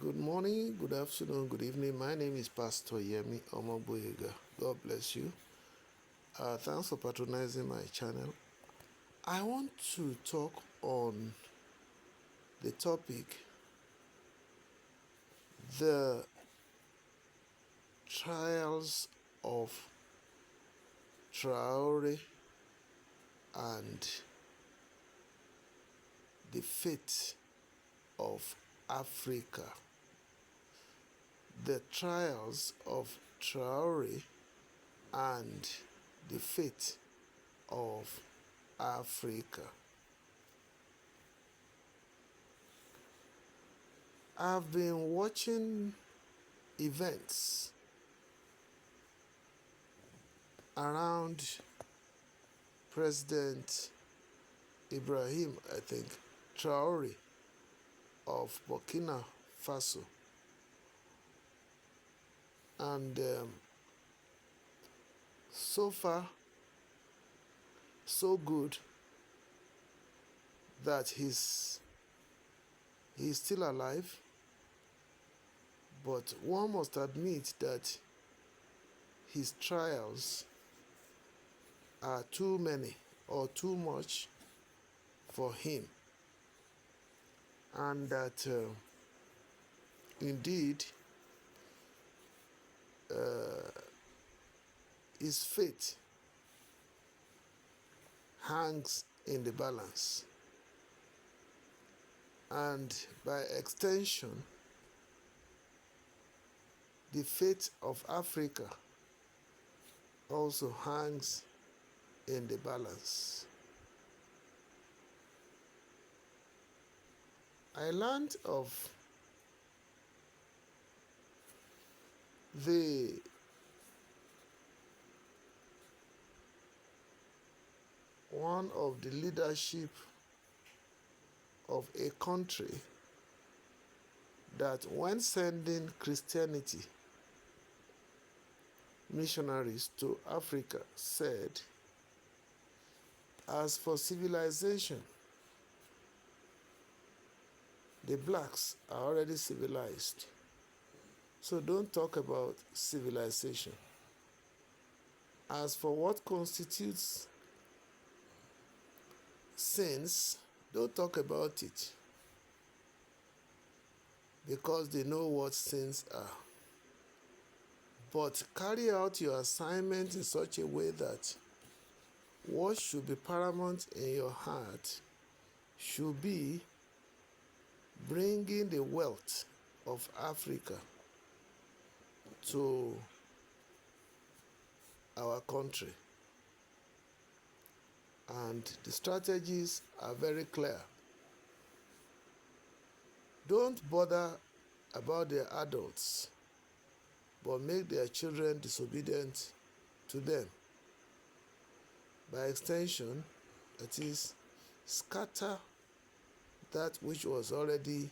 Good morning, good afternoon, good evening. My name is Pastor Yemi Omoboyega. God bless you. Thanks for patronizing my channel. I want to talk on the topic the trials of Traore and the fate of Africa. The trials of Traore and the fate of Africa. I've been watching events around President Ibrahim, Traore of Burkina Faso. And so far, so good that he's still alive. But one must admit that his trials are too many or too much for him. And that indeed his fate hangs in the balance. And by extension, the fate of Africa also hangs in the balance. I learned of one of the leadership of a country that when sending Christianity missionaries to Africa said, as for civilization, the blacks are already civilized. So don't talk about civilization. As for what constitutes sins, don't talk about it, because they know what sins are. But carry out your assignment in such a way that what should be paramount in your heart should be bringing the wealth of Africa to our country. And the strategies are very clear. Don't bother about their adults, but make their children disobedient to them. By extension, that is, scatter that which was already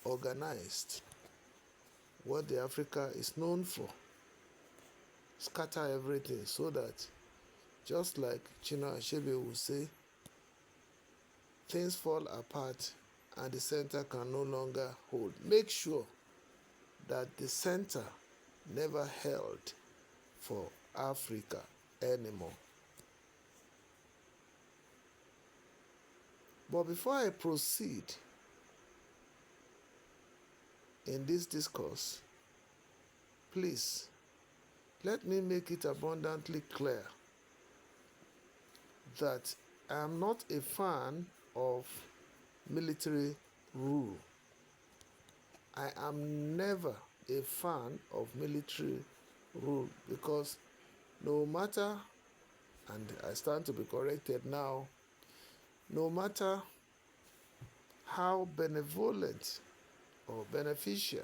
organized, what the Africa is known for. Scatter everything so that, just like Chinua Achebe would say, things fall apart and the center can no longer hold. Make sure that the center never held for Africa anymore. But before I proceed in this discourse, please let me make it abundantly clear that I am not a fan of military rule. I am never a fan of military rule, because no matter, and I stand to be corrected now, no matter how benevolent or beneficial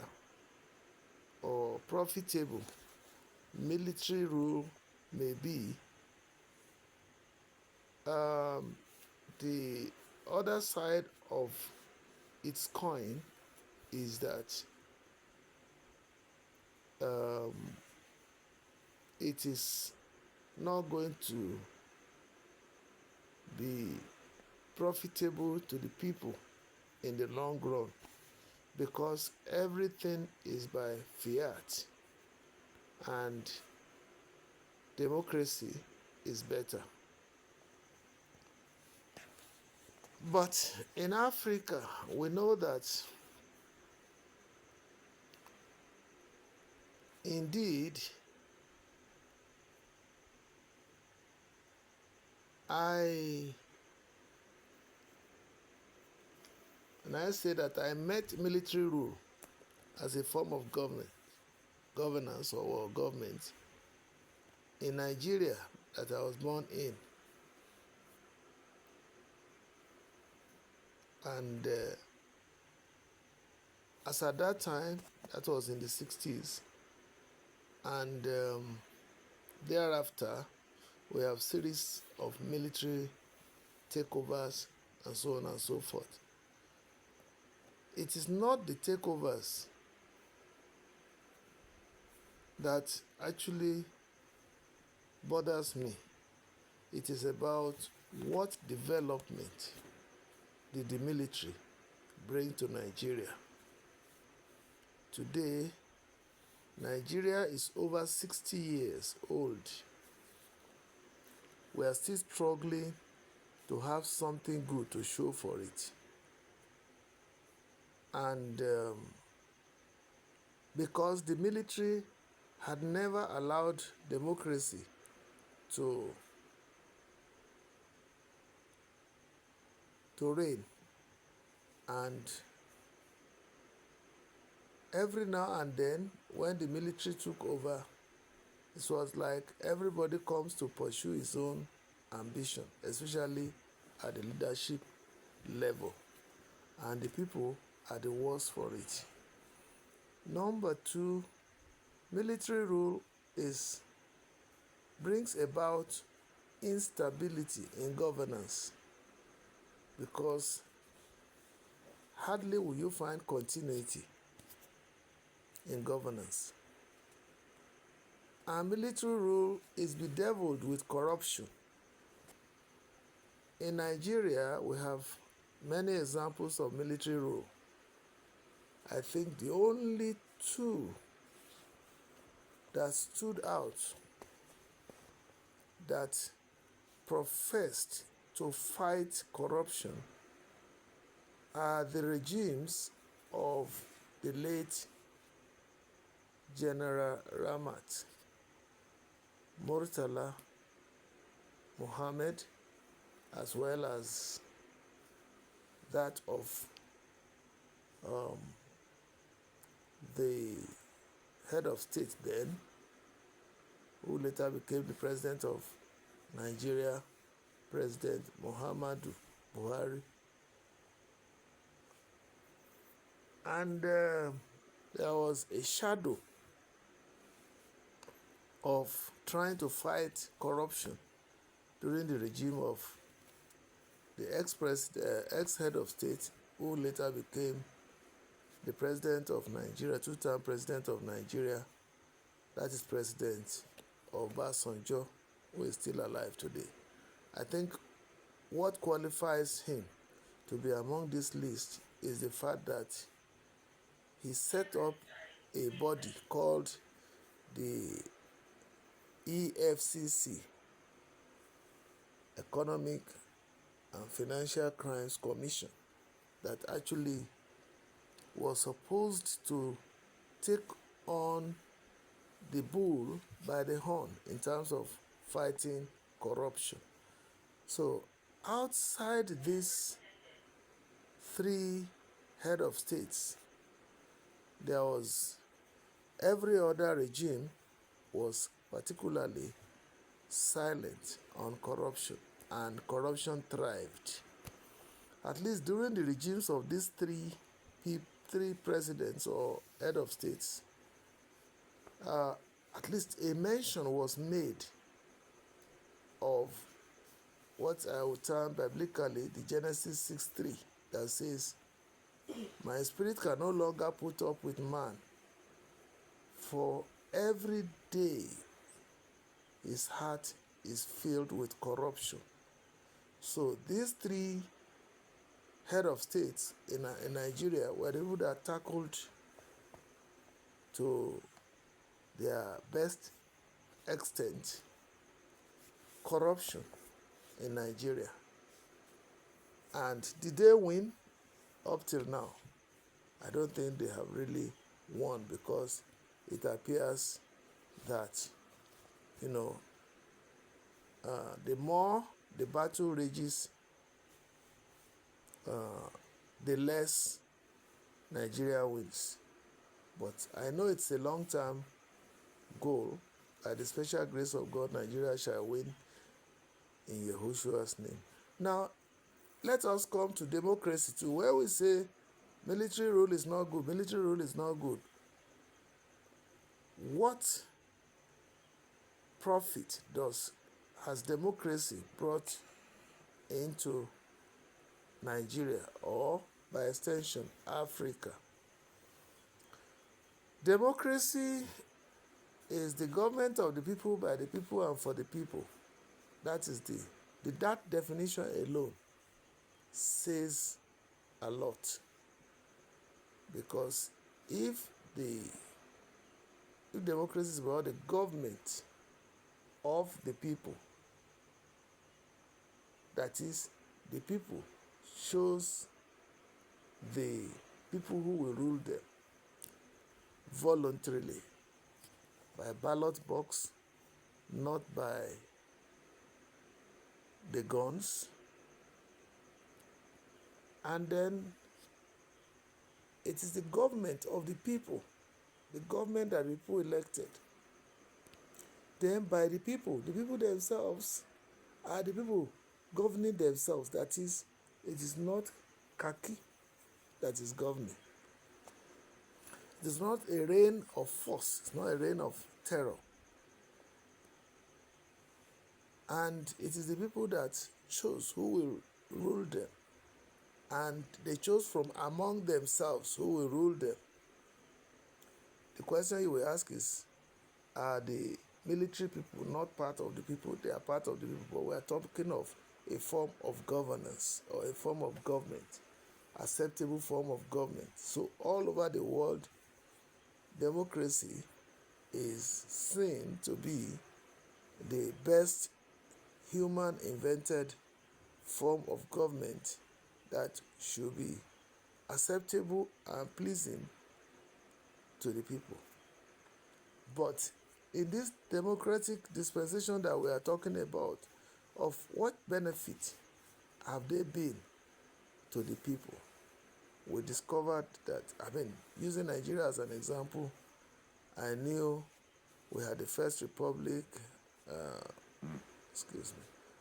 or profitable military rule may be, the other side of its coin is that it is not going to be profitable to the people in the long run. because everything is by fiat and democracy is better. But in Africa, we know that indeed I say that I met military rule as a form of governance or government in Nigeria that I was born in. And as at that time, that was in the 60s, and thereafter, we have series of military takeovers and so on and so forth. It is not the takeovers that actually bothers me. It is about what development did the military bring to Nigeria. Today, Nigeria is over 60 years old. We are still struggling to have something good to show for it. And because the military had never allowed democracy to reign, and every now and then when the military took over, it was like everybody comes to pursue his own ambition, especially at the leadership level, and the people are the worst for it. Number two, military rule brings about instability in governance, because hardly will you find continuity in governance. And military rule is bedeviled with corruption. In Nigeria, we have many examples of military rule. I think the only two that stood out that professed to fight corruption are the regimes of the late General Ramat, Murtala Muhammad, as well as that of the head of state then, who later became the president of Nigeria, President Muhammadu Buhari. And there was a shadow of trying to fight corruption during the regime of the ex-head of state, who later became the president of Nigeria, two-term president of Nigeria, that is President Obasanjo, who is still alive today. I think what qualifies him to be among this list is the fact that he set up a body called the EFCC, Economic and Financial Crimes Commission, that actually was supposed to take on the bull by the horn in terms of fighting corruption. So outside these three head of states, there was every other regime was particularly silent on corruption, and corruption thrived. At least during the regimes of these three presidents or head of states, at least a mention was made of what I would term biblically the Genesis 6:3, that says, "My spirit can no longer put up with man, for every day his heart is filled with corruption." So these three head of states in Nigeria were the people that tackled to their best extent corruption in Nigeria. And did they win? Up till now, I don't think they have really won, because it appears that, the more the battle rages, the less Nigeria wins. But I know it's a long-term goal. By the special grace of God, Nigeria shall win in Yehoshua's name. Now, let us come to democracy too, where we say military rule is not good, military rule is not good. What profit has democracy brought into Nigeria, or by extension, Africa? Democracy is the government of the people, by the people, and for the people. That is that definition alone says a lot. Because if democracy is about the government of the people, that is, the people chose the people who will rule them voluntarily, by ballot box, not by the guns. And then it is the government of the people, the government that the people elected. Then by the people themselves are the people governing themselves. That is, it is not khaki that is governing. It is not a reign of force. It's not a reign of terror. And it is the people that chose who will rule them. And they chose from among themselves who will rule them. The question you will ask is, are the military people not part of the people? They are part of the people, but we are talking of a form of governance, or a form of government, acceptable form of government. So all over the world, democracy is seen to be the best human invented form of government that should be acceptable and pleasing to the people. But in this democratic dispensation that we are talking about, of what benefit have they been to the people? We discovered that, using Nigeria as an example, I knew we had the first republic,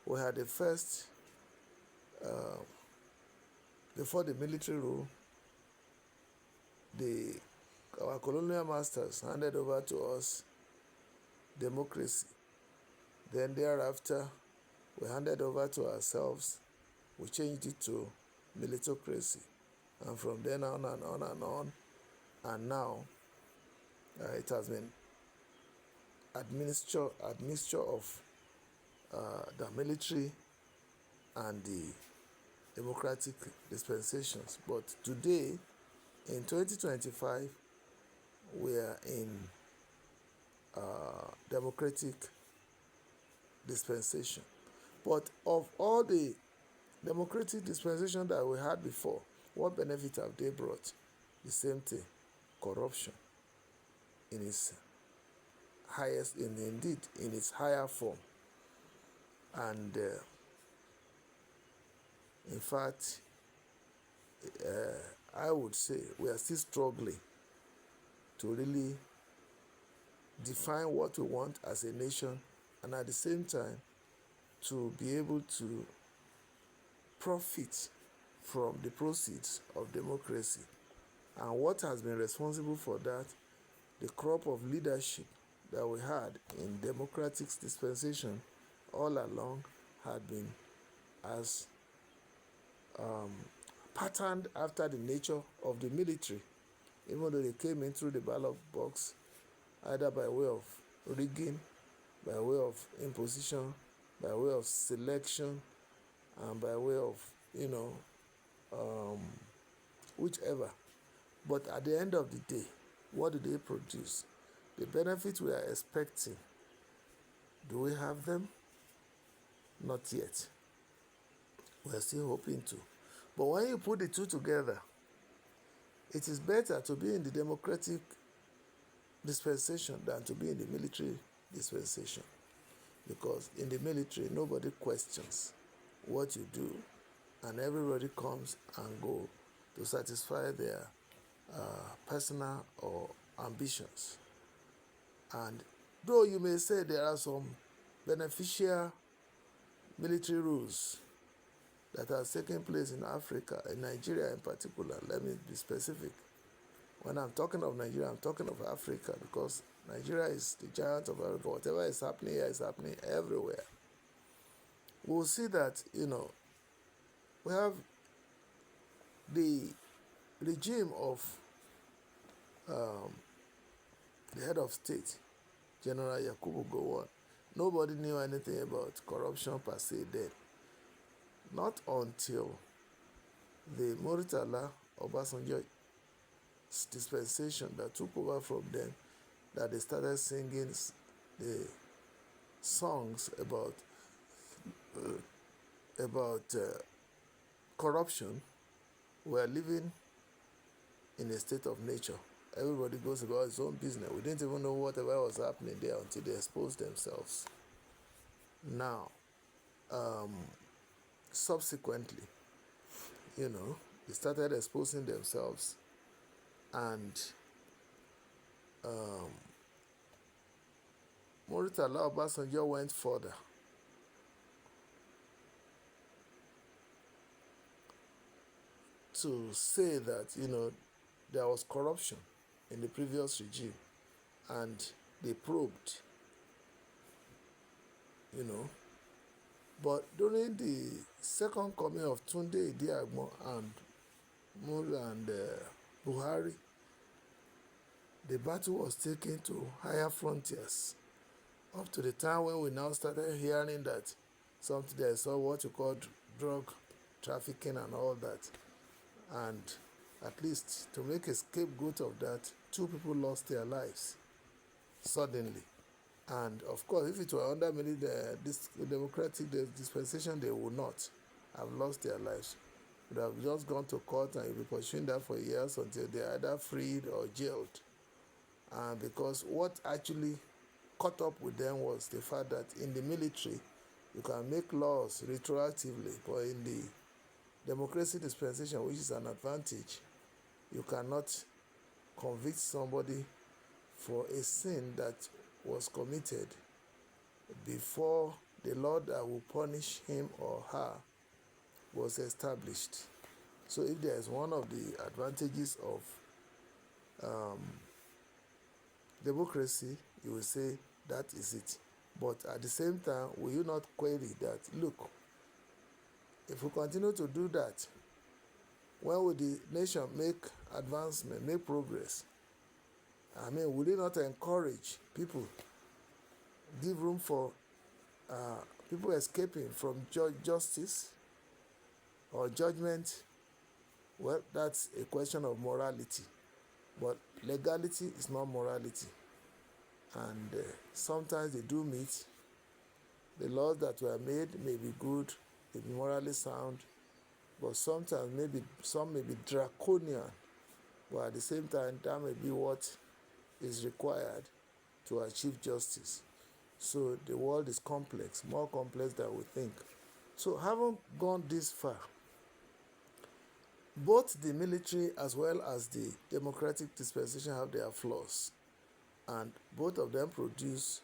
we had the first, before the military rule, our colonial masters handed over to us democracy. Then thereafter, we handed over to ourselves, we changed it to militocracy. And from then on and on and on, and now it has been admixture of the military and the democratic dispensations. But today, in 2025, we are in democratic dispensation. But of all the democratic dispensation that we had before, what benefit have they brought? The same thing: corruption in its highest, indeed in its higher form. And in fact, I would say we are still struggling to really define what we want as a nation, and at the same time to be able to profit from the proceeds of democracy. And what has been responsible for that? The crop of leadership that we had in democratic dispensation all along had been as patterned after the nature of the military, even though they came in through the ballot box, either by way of rigging, by way of imposition, by way of selection, and by way of, um, whichever. But at the end of the day, what do they produce? The benefits we are expecting, do we have them? Not yet. We are still hoping to. But when you put the two together, it is better to be in the democratic dispensation than to be in the military dispensation. Because in the military, nobody questions what you do, and everybody comes and go to satisfy their personal or ambitions. And though you may say there are some beneficial military rules that have taken place in Africa, in Nigeria in particular, let me be specific. When I'm talking of Nigeria, I'm talking of Africa, because Nigeria is the giant of Africa. Whatever is happening here is happening everywhere. We'll see that, we have the regime of the head of state, General Yakubu Gowon. Nobody knew anything about corruption per se then. Not until the Murtala Obasanjo dispensation that took over from them that they started singing the songs about corruption. We are living in a state of nature. Everybody goes about his own business. We didn't even know whatever was happening there until they exposed themselves. Now, subsequently, they started exposing themselves, and Murtala Obasanjo went further. To say that, there was corruption in the previous regime, and they probed, But during the second coming of Tunde Idiagbon and Buhari, the battle was taken to higher frontiers, up to the time when we now started hearing that there is what you call drug trafficking and all that. And at least to make a scapegoat of that, 2 people lost their lives suddenly. And of course, if it were under this democratic dispensation, they would not have lost their lives. They would have just gone to court and you'll be pursuing that for years until they are either freed or jailed. And because what actually caught up with them was the fact that in the military, you can make laws retroactively, but in the democracy dispensation, which is an advantage, you cannot convict somebody for a sin that was committed before the law that will punish him or her was established. So if there is one of the advantages of democracy, you will say that is it. But at the same time, will you not query that, look, if we continue to do that, when will the nation make advancement, make progress? Will it not encourage people, give room for people escaping from justice or judgment? Well, that's a question of morality. But legality is not morality. And sometimes they do meet. The laws that were made may be good, may be morally sound, but sometimes some may be draconian. But at the same time, that may be what is required to achieve justice. So the world is complex, more complex than we think. So having gone this far, both the military as well as the democratic dispensation have their flaws, and both of them produce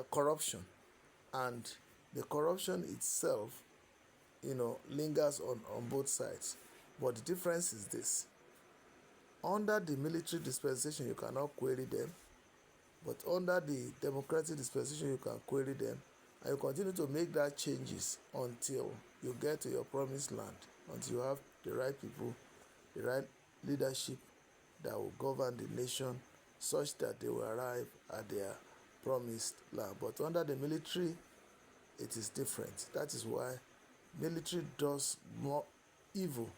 corruption, and the corruption itself, lingers on both sides. But the difference is this: under the military dispensation, you cannot query them, but under the democratic dispensation, you can query them, and you continue to make that changes until you get to your promised land, until you have the right people, the right leadership that will govern the nation such that they will arrive at their promised land. But under the military, it is different. That is why military does more evil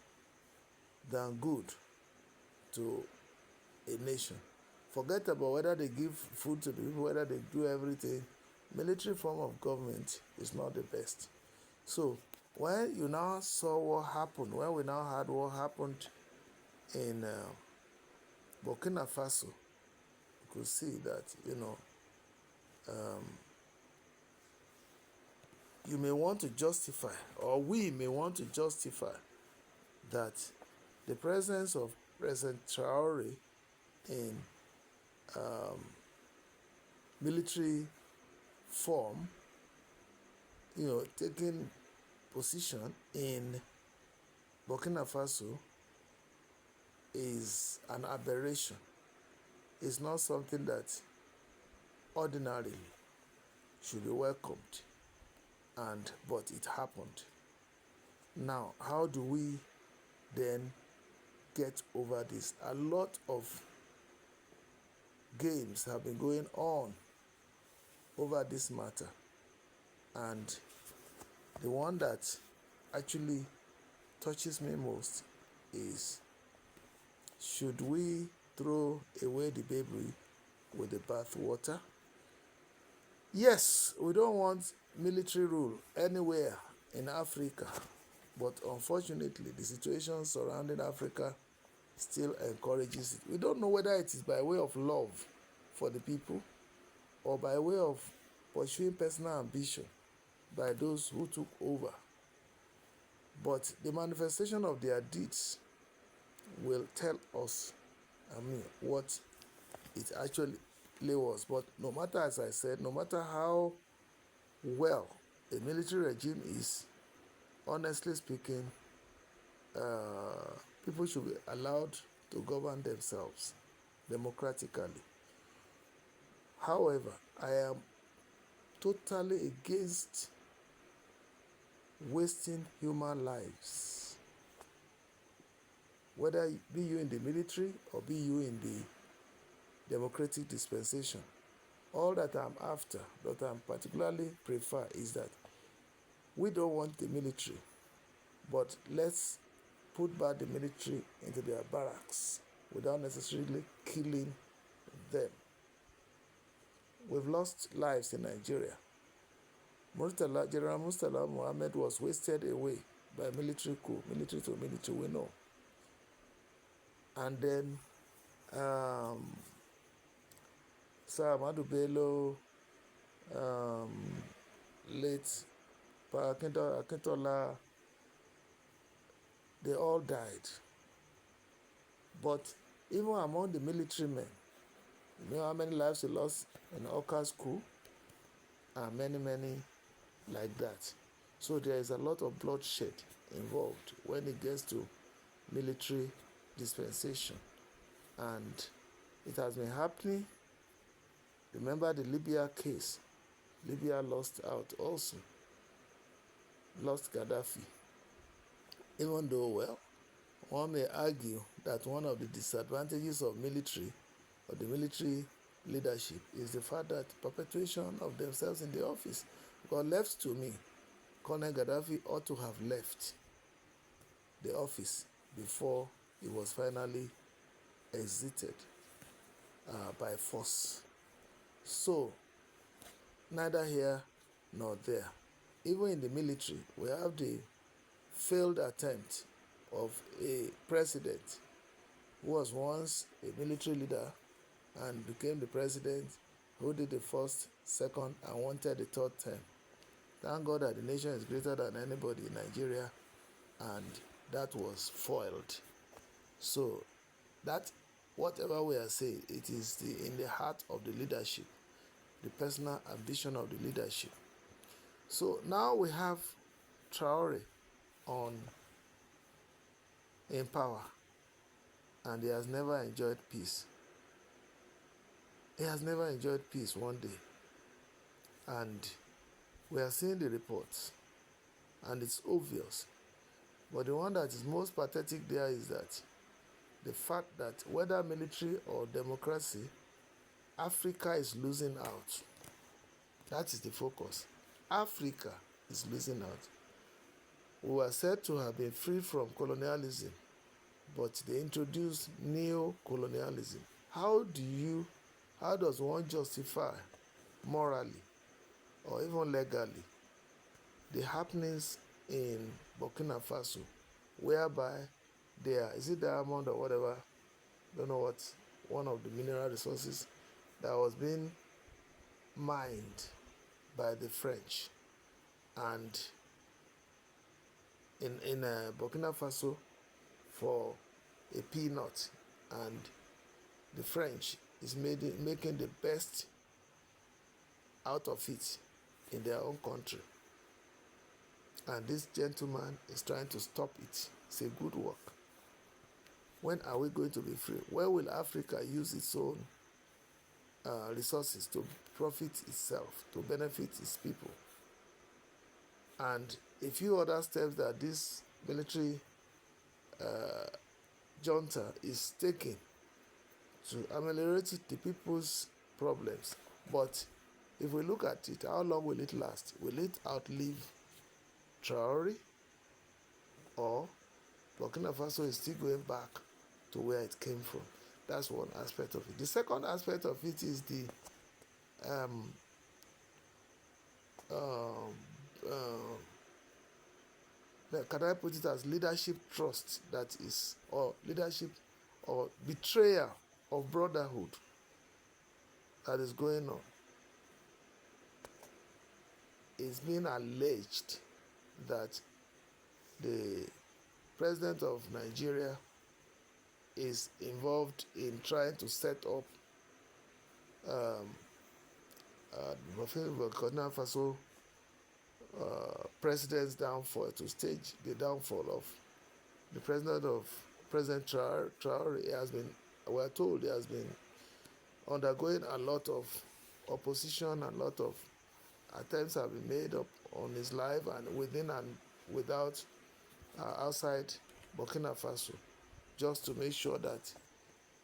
than good to a nation. Forget about whether they give food to the people, whether they do everything. Military form of government is not the best. So when you now saw what happened, when we now had what happened in Burkina Faso, you could see that, you may want to justify, or we may want to justify, that the presence of President Traore in military form, taking position in Burkina Faso is an aberration. It's not something that ordinarily should be welcomed, but it happened. Now, how do we then get over this? A lot of games have been going on over this matter, and the one that actually touches me most is, should we throw away the baby with the bathwater? Yes, we don't want military rule anywhere in Africa, but unfortunately the situation surrounding Africa still encourages it. We don't know whether it is by way of love for the people or by way of pursuing personal ambition by those who took over. But the manifestation of their deeds will tell us, what it actually was. But no matter, as I said, no matter how well a military regime is, honestly speaking, people should be allowed to govern themselves democratically. However, I am totally against wasting human lives, whether be you in the military or be you in the democratic dispensation. All that I'm after, that I'm particularly prefer, is that we don't want the military, but let's put back the military into their barracks without necessarily killing them. We've lost lives in Nigeria. General Murtala Mohammed was wasted away by military coup, military to military, we know. And then Sir Ahmadu Bello, late Pa Akintola, they all died. But even among the military men, you know how many lives we lost in Oka's coup, and many like that. So there is a lot of bloodshed involved when it gets to military dispensation, and it has been happening. Remember the Libya case. Libya lost out also, lost Gaddafi. Even though, well, one may argue that one of the disadvantages of military or the military leadership is the fact that perpetuation of themselves in the office. Because left to me, Colonel Gaddafi ought to have left the office before he was finally exited by force. So, neither here nor there. Even in the military, we have the failed attempt of a president who was once a military leader and became the president, who did the first, second, and wanted the third term. Thank God that the nation is greater than anybody in Nigeria, and that was foiled. So that, whatever we are saying, it is in the heart of the leadership, the personal ambition of the leadership. So now we have Traore in power, and he has never enjoyed peace. He has never enjoyed peace one day. And we are seeing the reports, and it's obvious. But the one that is most pathetic there is that the fact that whether military or democracy, Africa is losing out. That is the focus. Africa is losing out. We were said to have been free from colonialism, but they introduced neo-colonialism. How does one justify morally or even legally the happenings in Burkina Faso, whereby is it diamond or whatever, don't know what, one of the mineral resources that was being mined by the French, and in Burkina Faso for a peanut, and the French is making the best out of it in their own country, and this gentleman is trying to stop it. It's a good work. When are we going to be free? Where will Africa use its own resources to profit itself, to benefit its people? And a few other steps that this military junta is taking to ameliorate the people's problems. But if we look at it, how long will it last? Will it outlive Traore, or Burkina Faso is still going back to where it came from? That's one aspect of it. The second aspect of it is the can I put it as leadership trust, that is, or leadership or betrayal of brotherhood that is going on. It's being alleged that the president of Nigeria is involved in trying to set up Burkina Faso president's downfall, to stage the downfall of the President Traore. We are told he has been undergoing a lot of opposition, a lot of attempts have been made up on his life, and within and without outside Burkina Faso, just to make sure that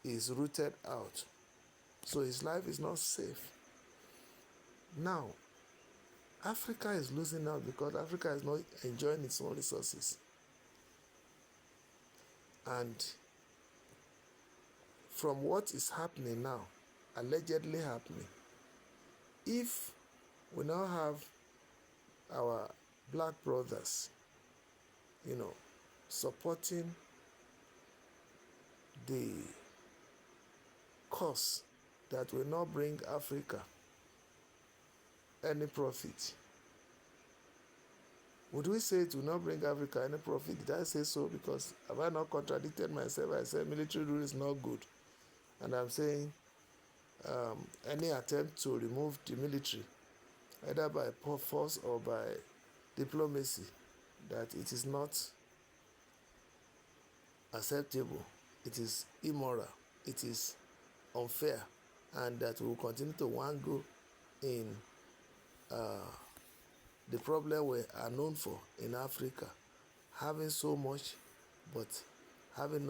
he is rooted out. So his life is not safe. Now, Africa is losing out because Africa is not enjoying its own resources. And from what is happening now, allegedly happening, if we now have our black brothers, supporting the cause that will not bring Africa any profit. Would we say it will not bring Africa any profit? Did I say so? Because have I not contradicted myself? I said military rule is not good. And I'm saying any attempt to remove the military, either by force or by diplomacy, that it is not acceptable, it is immoral, it is unfair, and that we will continue to wangle in the problem we are known for in Africa, having so much but having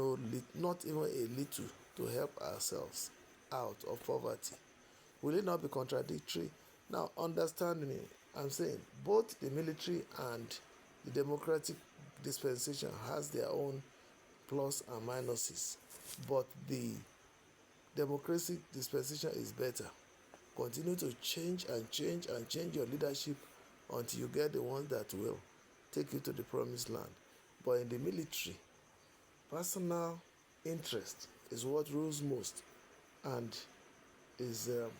not even a little to help ourselves out of poverty. Will it not be contradictory? Now, understand me, I'm saying both the military and the democratic dispensation has their own plus and minuses, but the democratic dispensation is better. Continue to change and change and change your leadership until you get the ones that will take you to the promised land. But in the military, personal interest is what rules most, and is a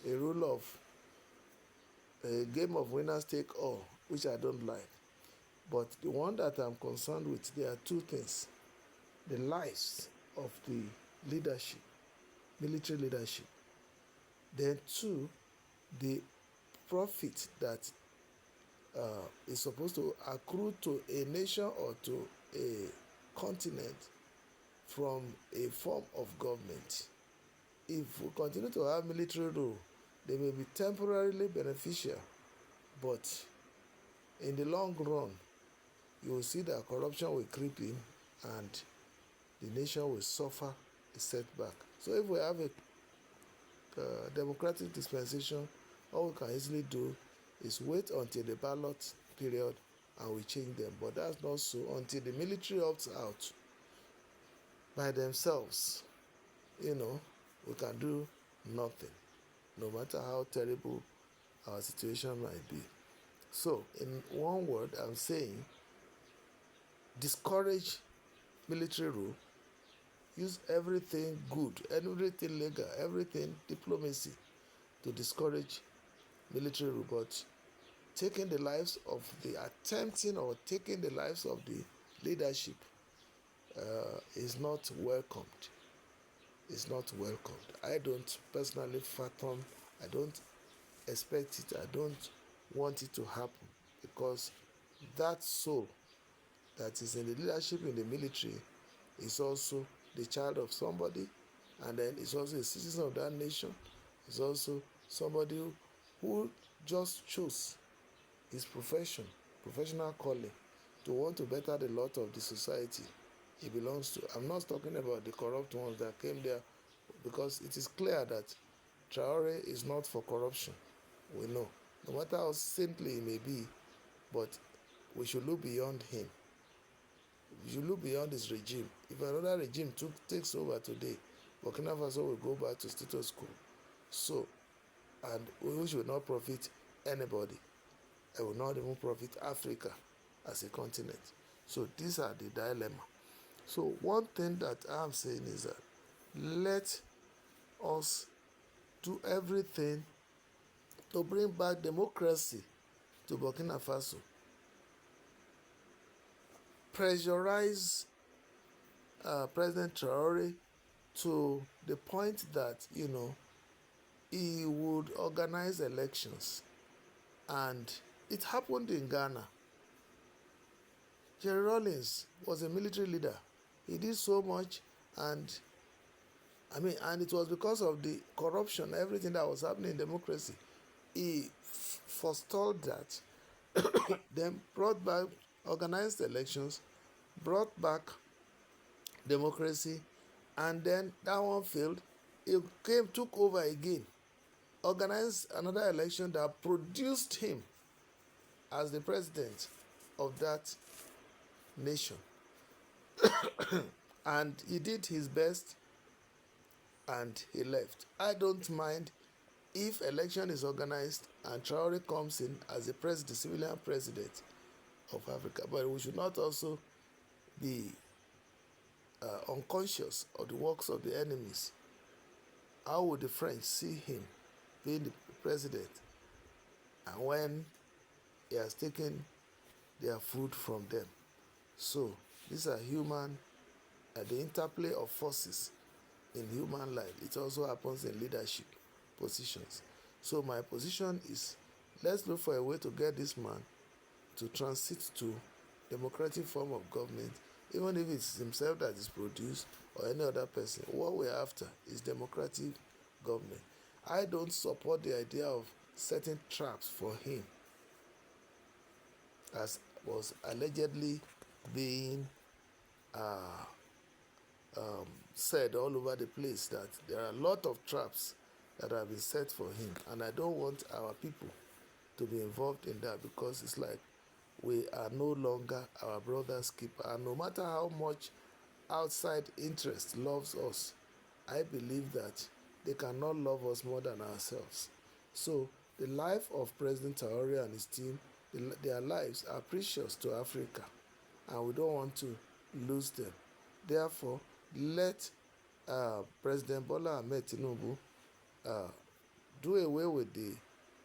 rule of a game of winners take all, which I don't like. But the one that I'm concerned with, there are two things: the lives of the leadership, military leadership, then two, the profit that is supposed to accrue to a nation or to a continent from a form of government. If we continue to have military rule, they may be temporarily beneficial, but in the long run, you will see that corruption will creep in and the nation will suffer a setback. So if we have a democratic dispensation, all we can easily do is wait until the ballot period and we change them. But that's not so. Until the military opts out by themselves, we can do nothing, no matter how terrible our situation might be. So, in one word, I'm saying discourage military rule, use everything good, everything legal, everything diplomacy to discourage military rule, but taking the lives of the leadership is not welcomed. It's not welcomed. I don't personally fathom, I don't expect it, I don't want it to happen, because that soul that is in the leadership in the military is also the child of somebody, and then is also a citizen of that nation. Is also somebody who just chose his professional calling, to want to better the lot of the society he belongs to. I'm not talking about the corrupt ones that came there, because it is clear that Traore is not for corruption. We know, no matter how saintly he may be, but we should look beyond him. We should look beyond his regime. If another regime takes over today, Burkina Faso will go back to status quo. So, and we should not profit anybody. It will not even profit Africa as a continent. So these are the dilemma. So one thing that I'm saying is that let us do everything to bring back democracy to Burkina Faso. Pressurize President Traore to the point that he would organize elections, and it happened in Ghana. Jerry Rawlings was a military leader. He did so much, and it was because of the corruption, everything that was happening in democracy. He forestalled that, then brought back, organized elections, brought back democracy, and then that one failed. He took over again, organized another election that produced him as the president of that nation. And he did his best and he left. I don't mind if election is organized and Traore comes in as the civilian president of Africa, but we should not also be unconscious of the works of the enemies. How would the French see him being the president, and when he has taken their food from them? So these are human, the interplay of forces in human life. It also happens in leadership positions. So my position is, let's look for a way to get this man to transit to democratic form of government, even if it's himself that is produced or any other person. What we're after is democratic government. I don't support the idea of setting traps for him, as was allegedly being said all over the place, that there are a lot of traps that have been set for him, and I don't want our people to be involved in that, because it's like we are no longer our brother's keeper. And no matter how much outside interest loves us, I believe that they cannot love us more than ourselves. So the life of President Traore and his team, their lives are precious to Africa, and we don't want to lose them. Therefore, let President Bola Ahmed Tinubu do away with the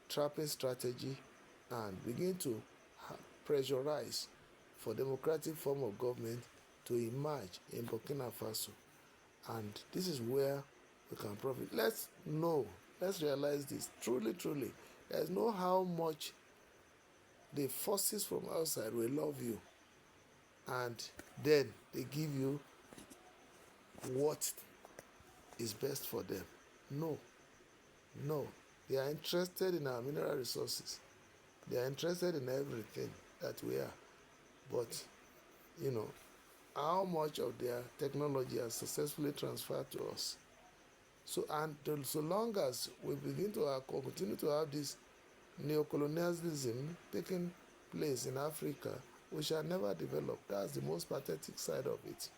trapping strategy and begin to pressurize for democratic form of government to emerge in Burkina Faso. And this is where we can profit. Let's realize this, truly, there's no how much the forces from outside will love you, and then they give you what is best for them. No, they are interested in our mineral resources. They are interested in everything that we are. But, how much of their technology has successfully transferred to us? So long as we begin to continue to have this neocolonialism taking place in Africa, we shall never develop. That's the most pathetic side of it.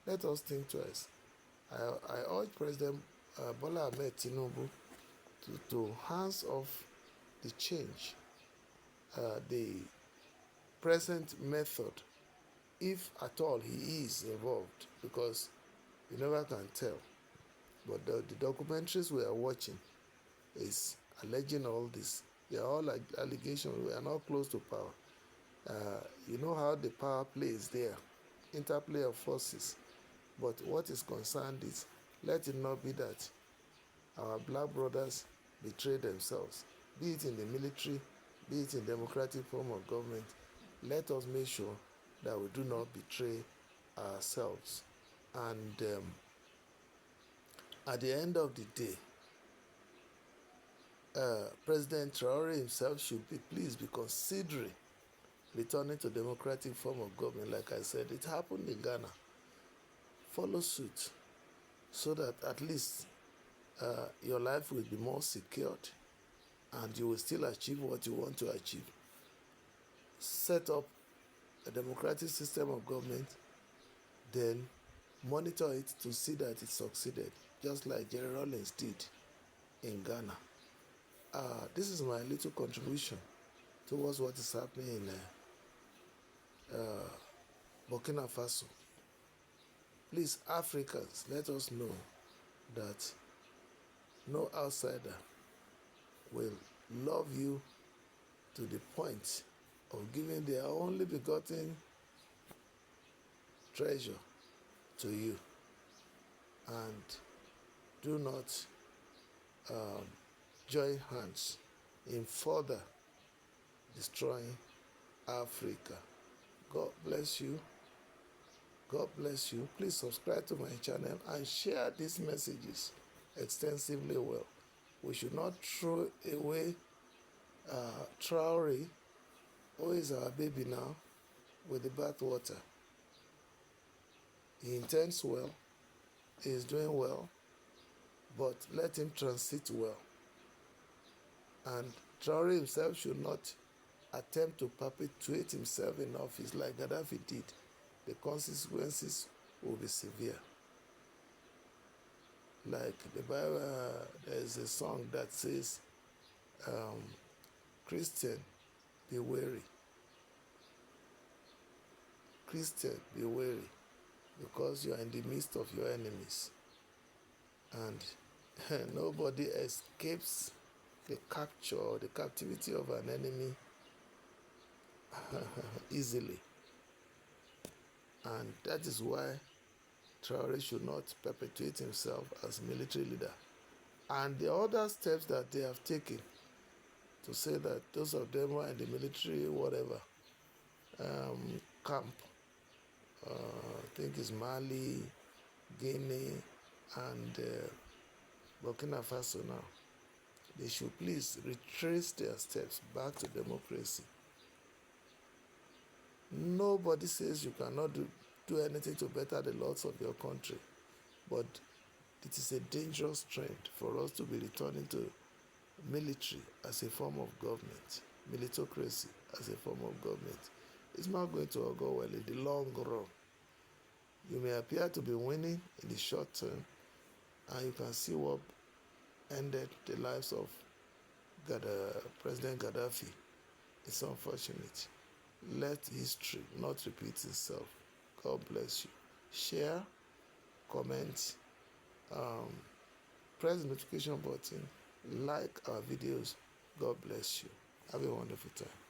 Let us think twice. I urge President Bola Ahmed Tinubu to hands off the change, the present method, if at all he is involved, because you never can tell. But the documentaries we are watching is alleging all this. They are all like allegations. We are not close to power. You know how the power plays there, interplay of forces. But what is concerned is, let it not be that our black brothers betray themselves, be it in the military, be it in democratic form of government. Let us make sure that we do not betray ourselves. And at the end of the day, President Traore himself should be pleased, be considering returning to democratic form of government. Like I said, it happened in Ghana. Follow suit so that at least your life will be more secured and you will still achieve what you want to achieve. Set up a democratic system of government, then monitor it to see that it succeeded, just like Jerry Rawlings did in Ghana. This is my little contribution towards what is happening in Burkina Faso. Please, Africans, let us know that no outsider will love you to the point of giving their only begotten treasure to you. And do not join hands in further destroying Africa. God bless you. God bless you. Please subscribe to my channel and share these messages extensively well. We should not throw away Traore, who is our baby now, with the bathwater. He intends well, he is doing well, but let him transit well. And Traore himself should not attempt to perpetuate himself in office like Gaddafi did. The consequences will be severe. Like the Bible, there's a song that says, Christian, be wary. Christian, be wary, because you are in the midst of your enemies. And nobody escapes the capture or the captivity of an enemy easily. And that is why Traore should not perpetuate himself as military leader. And the other steps that they have taken to say that those of them who are in the military, whatever, camp, I think it's Mali, Guinea, and Burkina Faso now, they should please retrace their steps back to democracy. Nobody says you cannot do anything to better the laws of your country, but it is a dangerous trend for us to be returning to military as a form of government, militocracy as a form of government. It's not going to go well in the long run. You may appear to be winning in the short term, and you can see what ended the lives of President Gaddafi. It's unfortunate. Let history not repeat itself. God bless you. Share, comment, press the notification button, like our videos. God bless you. Have a wonderful time.